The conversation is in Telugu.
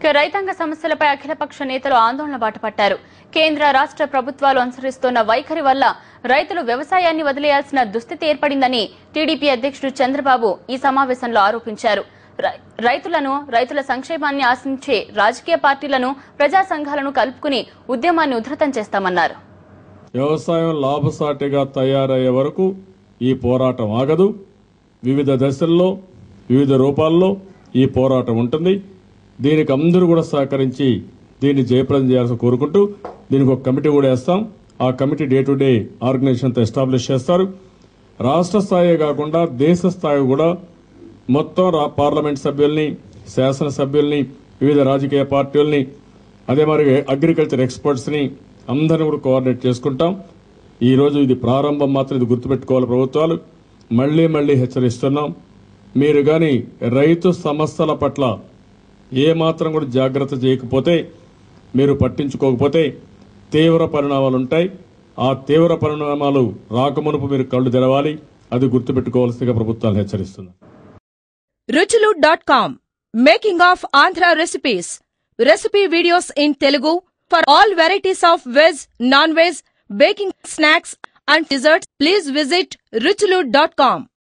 రైతాంగ సమస్యలపై అఖిలపక్ష నేతలు ఆందోళన బాటపట్టారు. కేంద్ర రాష్ట్ర ప్రభుత్వాలు అనుసరిస్తున్న వైఖరి వల్ల రైతులు వ్యవసాయాన్ని వదిలేయాల్సిన దుస్థితి ఏర్పడిందని టీడీపీ అధ్యక్షుడు చంద్రబాబు ఈ సమావేశంలో ఆరోపించారు. రైతుల సంక్షేమాన్ని ఆశించే రాజకీయ పార్టీలను, ప్రజా సంఘాలను కలుపుకుని ఉద్యమాన్ని ఉధృతం చేస్తామన్నారు. వ్యవసాయం లాభసాటిగా తయారయ్యే వరకు ఈ పోరాటం ఆగదు. వివిధ దశల్లో, వివిధ రూపాల్లో ఈ పోరాటం ఉంటుంది. దీనికి అందరూ కూడా సహకరించి దీన్ని జయప్రదం చేయాల్సి కోరుకుంటూ దీనికి ఒక కమిటీ కూడా వేస్తాం. ఆ కమిటీ డే టు డే ఆర్గనైజేషన్తో ఎస్టాబ్లిష్ చేస్తారు. రాష్ట్ర స్థాయి కాకుండా దేశ స్థాయి కూడా మొత్తం పార్లమెంట్ సభ్యుల్ని, శాసనసభ్యుల్ని, వివిధ రాజకీయ పార్టీలని, అదే మరి అగ్రికల్చర్ ఎక్స్పర్ట్స్ని అందరినీ కూడా కోఆర్డినేట్ చేసుకుంటాం. ఈ రోజు ఇది ప్రారంభం మాత్రం, ఇది గుర్తుపెట్టుకోవాలి. ప్రభుత్వాలు మళ్లీ మళ్లీ హెచ్చరిస్తున్నాం. మీరు గాని రైతు సమస్యల పట్ల ఏమాత్రం కూడా జాగ్రత్త చేయకపోతే, మీరు పట్టించుకోకపోతే తీవ్ర పరిణామాలు ఉంటాయి. ఆ తీవ్ర పరిణామాలు రాకమునుపు మీరు కళ్లు తెరవాలి. అది గుర్తుపెట్టుకోవాల్సిందిగా ప్రభుత్వాలు హెచ్చరిస్తున్నారు. ruchulu.com Making of Andhra recipes. Recipe videos in Telugu for all varieties of veg, non-veg, baking snacks and desserts. Please visit ruchulu.com.